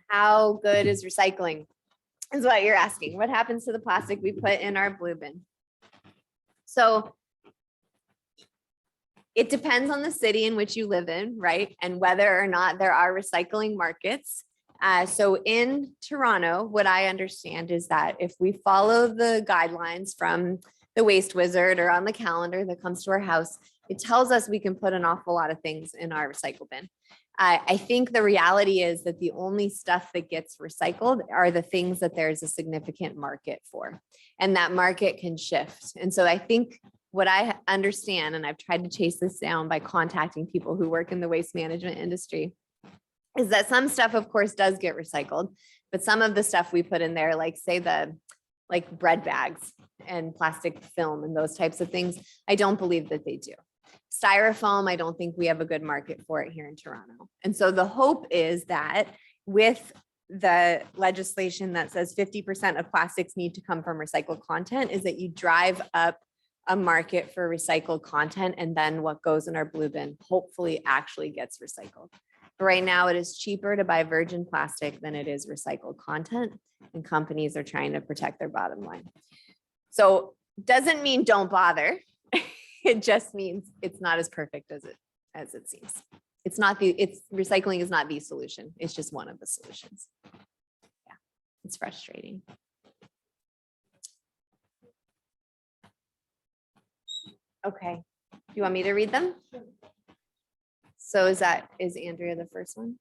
How good is recycling? Is what you're asking. What happens to the plastic we put in our blue bin? So it depends on the city in which you live in, right? And whether or not there are recycling markets. So in Toronto, what I understand is that if we follow the guidelines from the Waste Wizard or on the calendar that comes to our house, it tells us we can put an awful lot of things in our recycle bin. I think the reality is that the only stuff that gets recycled are the things that there's a significant market for, and that market can shift. And so I think what I understand, and I've tried to chase this down by contacting people who work in the waste management industry, is that some stuff, of course, does get recycled, but some of the stuff we put in there, like say like bread bags and plastic film and those types of things, I don't believe that they do. Styrofoam, I don't think we have a good market for it here in Toronto. And so the hope is that with the legislation that says 50% of plastics need to come from recycled content, is that you drive up a market for recycled content, and then what goes in our blue bin hopefully actually gets recycled. But right now it is cheaper to buy virgin plastic than it is recycled content, and companies are trying to protect their bottom line. So doesn't mean don't bother. It just means it's not as perfect as it seems. Recycling is not the solution. It's just one of the solutions. Yeah, it's frustrating. Okay, do you want me to read them? So is Andrea the first one?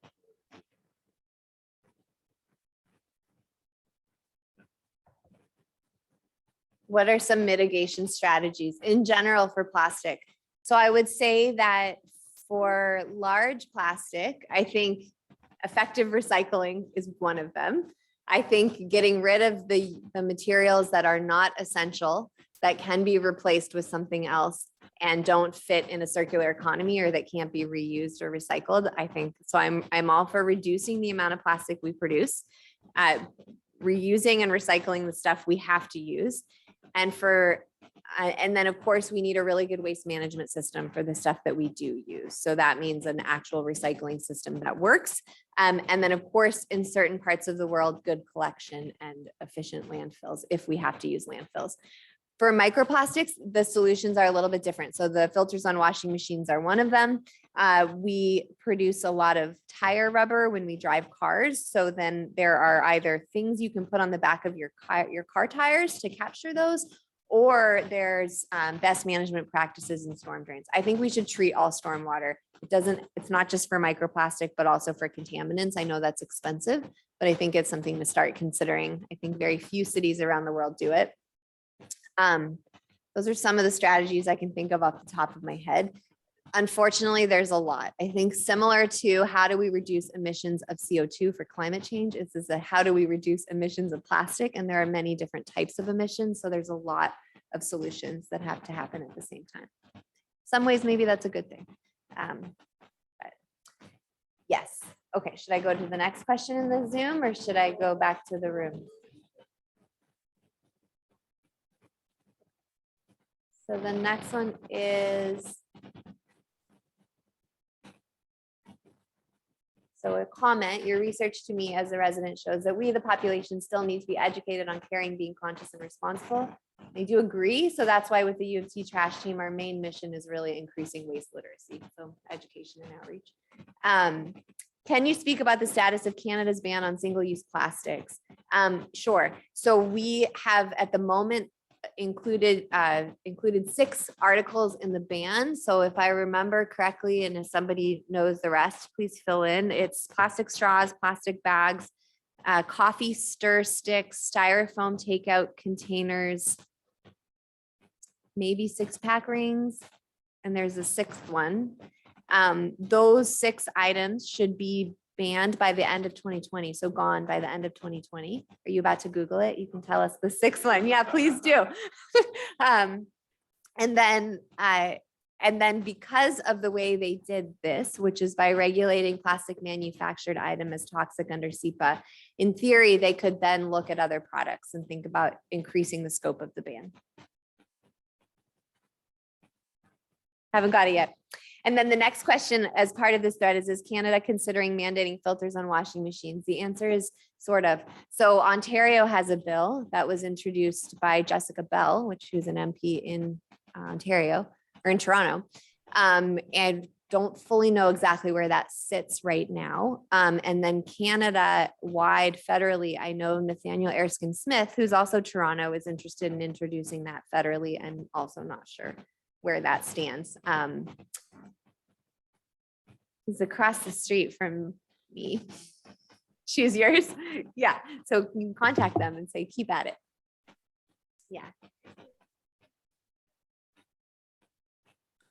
What are some mitigation strategies in general for plastic? So I would say that for large plastic, I think effective recycling is one of them. I think getting rid of the materials that are not essential, that can be replaced with something else and don't fit in a circular economy, or that can't be reused or recycled. I think so. I'm all for reducing the amount of plastic we produce, reusing and recycling the stuff we have to use. And then of course we need a really good waste management system for the stuff that we do use. So that means an actual recycling system that works. And then of course, in certain parts of the world, good collection and efficient landfills if we have to use landfills. For microplastics, the solutions are a little bit different. So the filters on washing machines are one of them. We produce a lot of tire rubber when we drive cars. So then there are either things you can put on the back of your car tires to capture those, or there's best management practices in storm drains. I think we should treat all stormwater. It's not just for microplastic, but also for contaminants. I know that's expensive, but I think it's something to start considering. I think very few cities around the world do it. Those are some of the strategies I can think of off the top of my head. Unfortunately, there's a lot. I think similar to how do we reduce emissions of CO2 for climate change, it's how do we reduce emissions of plastic? And there are many different types of emissions. So there's a lot of solutions that have to happen at the same time. Some ways, maybe that's a good thing. But yes. Okay, should I go to the next question in the Zoom, or should I go back to the room? So the next one is, so a comment, your research to me as a resident shows that we, the population, still need to be educated on caring, being conscious and responsible. I do agree. So that's why with the U of T trash team, our main mission is really increasing waste literacy. So education and outreach. Can you speak about the status of Canada's ban on single-use plastics? Sure. So we have at the moment included 6 articles in the ban. So if I remember correctly, and if somebody knows the rest, please fill in. It's plastic straws, plastic bags, coffee stir sticks, styrofoam takeout containers, maybe 6-pack rings, and there's a 6th one. Those 6 items should be banned by the end of 2020. So gone by the end of 2020. Are you about to Google it? You can tell us the 6th one. Yeah, please do. And And then because of the way they did this, which is by regulating plastic manufactured item as toxic under SEPA, in theory, they could then look at other products and think about increasing the scope of the ban. Haven't got it yet. And then the next question as part of this thread is Canada considering mandating filters on washing machines? The answer is sort of. So Ontario has a bill that was introduced by Jessica Bell, who's an MP in Ontario or in Toronto, and don't fully know exactly where that sits right now. And then Canada wide federally, I know Nathaniel Erskine Smith, who's also Toronto, is interested in introducing that federally. I'm also not sure where that stands. He's across the street from me. Choose yours. Yeah. So you can contact them and say, keep at it. Yeah.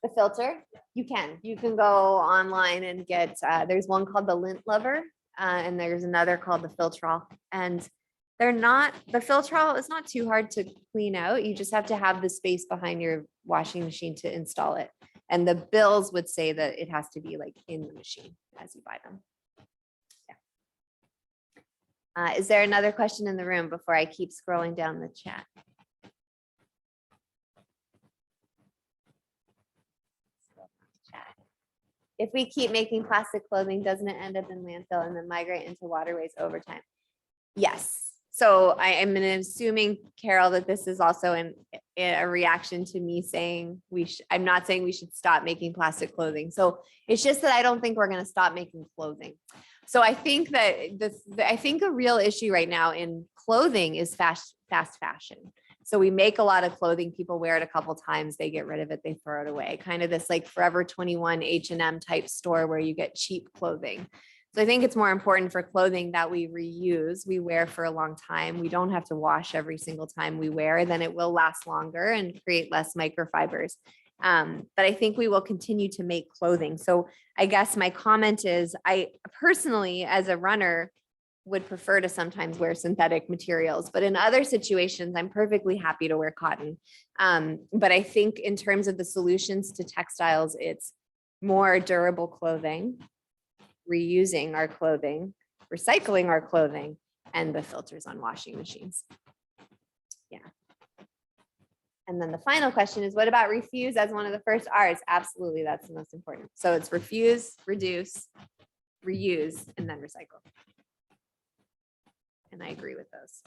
The filter, you can go online and get, there's one called the Lint Lover, and there's another called the Filtrol. And they're not, the Filtrol is not too hard to clean out. You just have to have the space behind your washing machine to install it. And the bills would say that it has to be like in the machine as you buy them. Yeah. Is there another question in the room before I keep scrolling down the chat? If we keep making plastic clothing, doesn't it end up in landfill and then migrate into waterways over time? Yes. So I am assuming, Carol, that this is also a reaction to me saying I'm not saying we should stop making plastic clothing. So it's just that I don't think we're going to stop making clothing. So I think that I think a real issue right now in clothing is fast fashion. So we make a lot of clothing, people wear it a couple times, they get rid of it, they throw it away. Kind of this like Forever 21 H&M type store where you get cheap clothing. So I think it's more important for clothing that we reuse, we wear for a long time. We don't have to wash every single time we wear, then it will last longer and create less microfibers. But I think we will continue to make clothing. So I guess my comment is I personally, as a runner, would prefer to sometimes wear synthetic materials, but in other situations, I'm perfectly happy to wear cotton. But I think in terms of the solutions to textiles, it's more durable clothing, reusing our clothing, recycling our clothing, and the filters on washing machines. Yeah. And then the final question is, what about refuse as one of the first R's? Absolutely, that's the most important. So it's refuse, reduce, reuse, and then recycle. And I agree with those.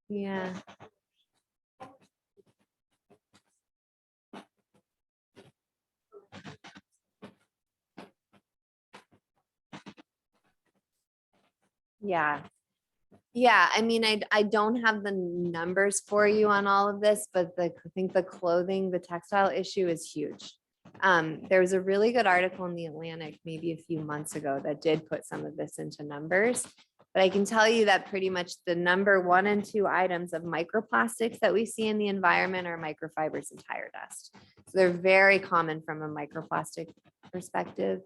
Yeah. Yeah. Yeah, I mean, I don't have the numbers for you on all of this, but I think the clothing, the textile issue is huge. There was a really good article in the Atlantic maybe a few months ago that did put some of this into numbers. But I can tell you that pretty much the number 1 and 2 items of microplastics that we see in the environment are microfibers and tire dust. So they're very common from a microplastic perspective.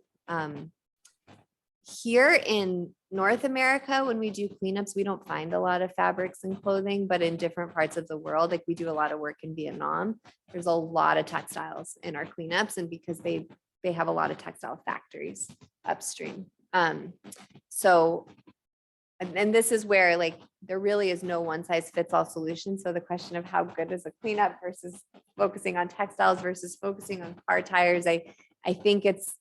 Here in North America, when we do cleanups, we don't find a lot of fabrics and clothing, but in different parts of the world, like we do a lot of work in Vietnam, there's a lot of textiles in our cleanups, and because they have a lot of textile factories upstream. So, and this is where like there really is no one size fits all solution. So the question of how good is a cleanup versus focusing on textiles versus focusing on car tires, I think it's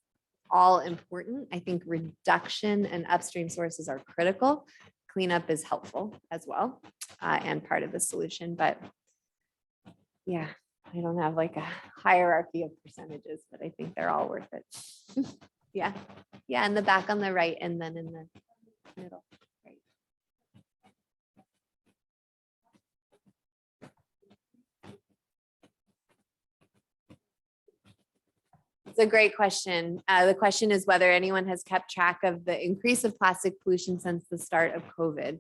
all important. I think reduction and upstream sources are critical. Cleanup is helpful as well, and part of the solution. But yeah, I don't have like a hierarchy of percentages, but I think they're all worth it. Yeah. Yeah. In the back on the right, and then in the middle. Right. It's a great question. The question is whether anyone has kept track of the increase of plastic pollution since the start of COVID.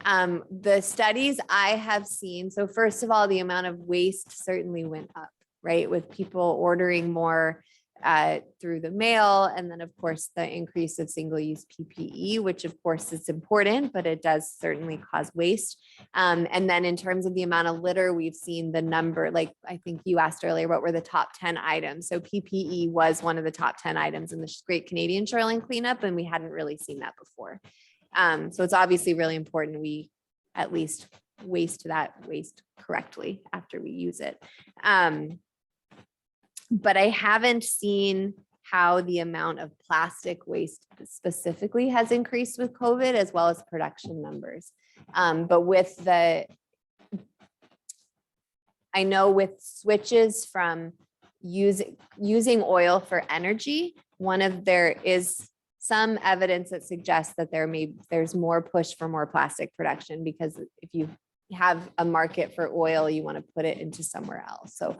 The studies I have seen, so first of all, the amount of waste certainly went up, right? With people ordering more through the mail. And then of course, the increase of single-use PPE, which of course is important, but it does certainly cause waste. And then in terms of the amount of litter, we've seen the number, like I think you asked earlier, what were the top 10 items? So PPE was one of the top 10 items in the Great Canadian Shoreline Cleanup, and we hadn't really seen that before. So it's obviously really important we at least waste correctly after we use it. But I haven't seen how the amount of plastic waste specifically has increased with COVID, as well as production numbers. But I know with switches from using oil for energy, there is some evidence that suggests that there's more push for more plastic production, because if you have a market for oil, you want to put it into somewhere else. So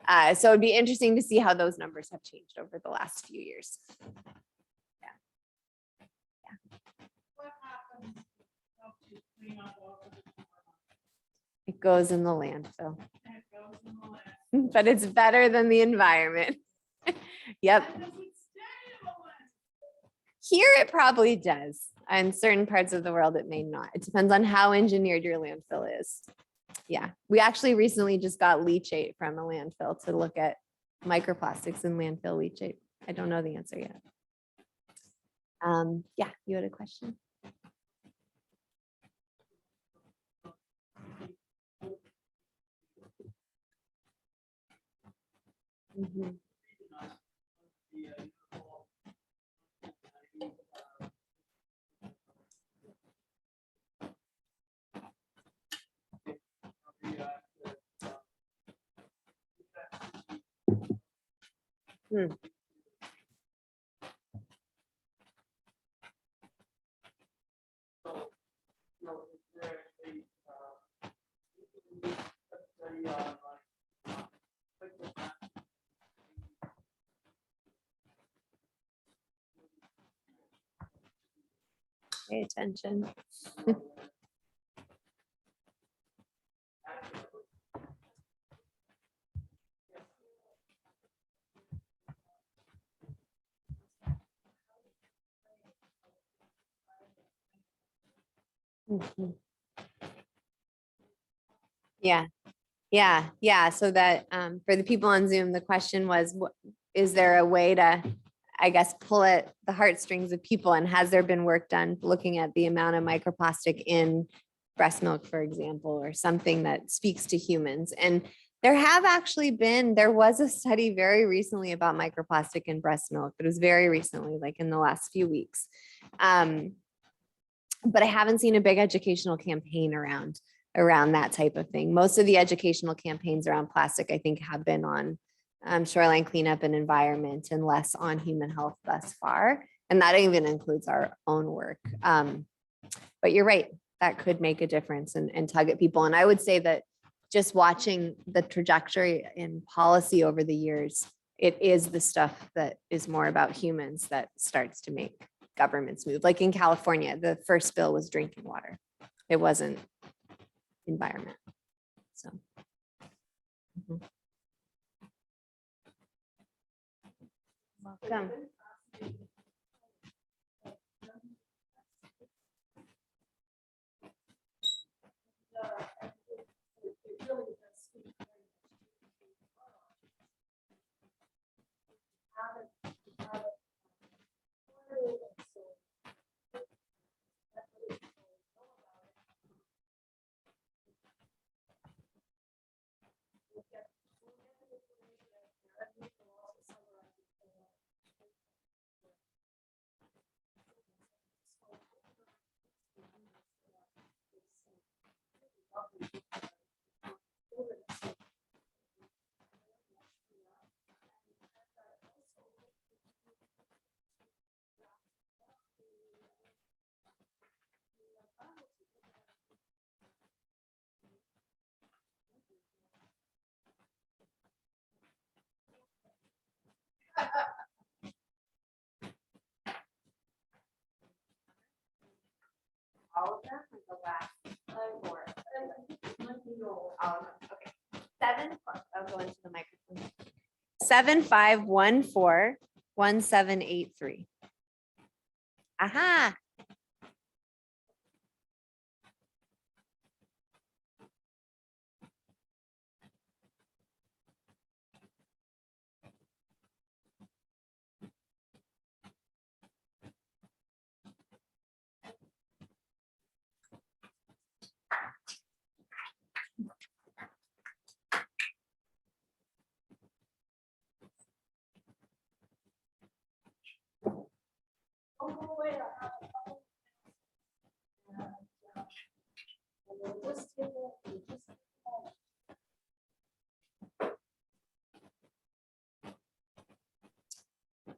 it'd be interesting to see how those numbers have changed over the last few years. It goes in the landfill. But it's better than the environment. Yep. Here it probably does. In certain parts of the world, it may not. It depends on how engineered your landfill is. Yeah, we actually recently just got leachate from a landfill to look at microplastics in landfill leachate. I don't know the answer yet. Yeah, you had a question? Mhm. Hmm. Pay attention. Mhm. Yeah. So that for the people on Zoom, the question was, is there a way to, I guess, pull at the heartstrings of people? And has there been work done looking at the amount of microplastic in breast milk, for example, or something that speaks to humans? And there was a study very recently about microplastic in breast milk, but it was very recently, like in the last few weeks. But I haven't seen a big educational campaign around that type of thing. Most of the educational campaigns around plastic, I think, have been on shoreline cleanup and environment, and less on human health thus far. And that even includes our own work. But you're right, that could make a difference and tug at people. And I would say that just watching the trajectory in policy over the years, it is the stuff that is more about humans that starts to make governments move. Like in California, the first bill was drinking water. It wasn't environment. So. Welcome. All of them or the last 4? Okay. 7. I'll go into the microphone. 7514-1783. Aha.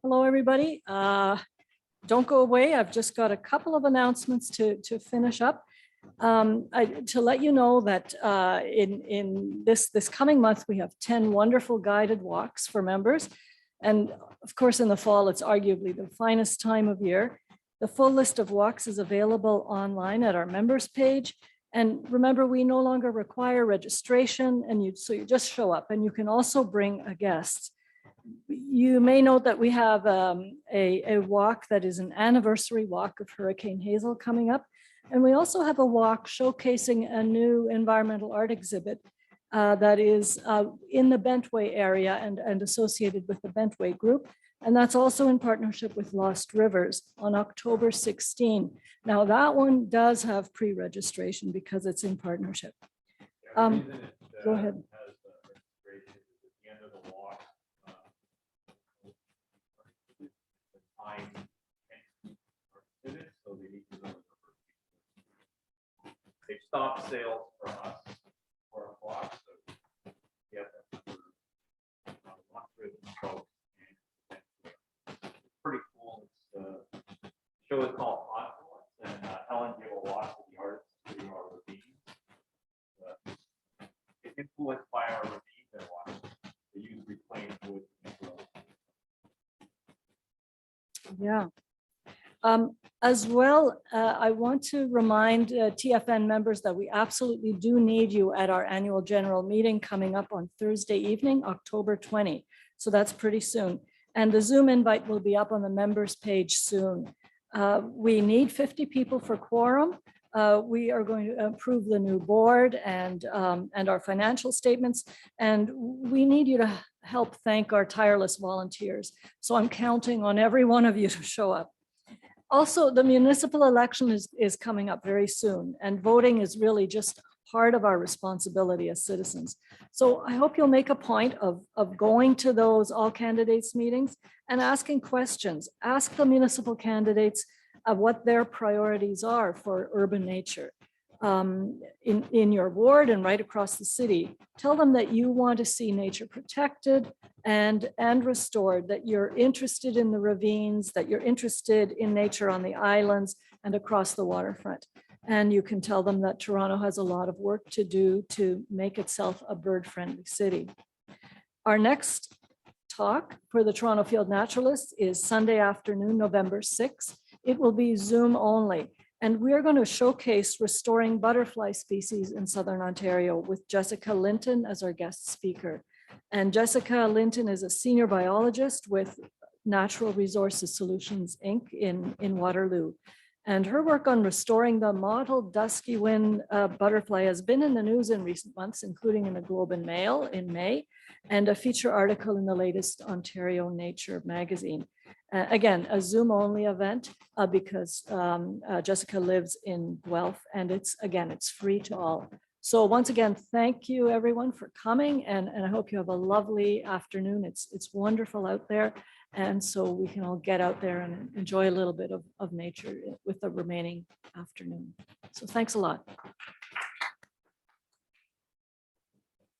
Hello, everybody. Don't go away. I've just got a couple of announcements to finish up. To let you know that in this coming month, we have 10 wonderful guided walks for members. And of course, in the fall, it's arguably the finest time of year. The full list of walks is available online at our members page. And remember, we no longer require registration, and so you just show up, and you can also bring a guest. You may note that we have a walk that is an anniversary walk of Hurricane Hazel coming up. And we also have a walk showcasing a new environmental art exhibit that is in the Bentway area and associated with the Bentway group. And that's also in partnership with Lost Rivers on October 16. Now that one does have pre-registration because it's in partnership. Go ahead. They stopped sales for us for a block, so yeah, pretty cool. It's show is called Confluence, and Ellen gave a walk to the artists through our ravines. It's influenced by our ravines and watch. They use reclaimed wood. Yeah. As well, I want to remind TFN members that we absolutely do need you at our annual general meeting coming up on Thursday evening, October 20. So that's pretty soon. And the Zoom invite will be up on the members page soon. We need 50 people for quorum. We are going to approve the new board and our financial statements. And we need you to help thank our tireless volunteers. So I'm counting on every one of you to show up. Also, the municipal election is coming up very soon, and voting is really just part of our responsibility as citizens. So I hope you'll make a point of going to those all candidates meetings and asking questions. Ask the municipal candidates what their priorities are for urban nature in your ward and right across the city. Tell them that you want to see nature protected and restored, that you're interested in the ravines, that you're interested in nature on the islands and across the waterfront. And you can tell them that Toronto has a lot of work to do to make itself a bird-friendly city. Our next talk for the Toronto Field Naturalists is Sunday afternoon, November 6th. It will be Zoom only. And we're going to showcase restoring butterfly species in Southern Ontario with Jessica Linton as our guest speaker. And Jessica Linton is a senior biologist with Natural Resources Solutions, Inc. in Waterloo. And her work on restoring the mottled dusky wing butterfly has been in the news in recent months, including in the Globe and Mail in May, and a feature article in the latest Ontario Nature magazine. Again, a Zoom only event because Jessica lives in Guelph, and it's free to all. So once again, thank you everyone for coming, and I hope you have a lovely afternoon. It's wonderful out there, and so we can all get out there and enjoy a little bit of nature with the remaining afternoon. So thanks a lot.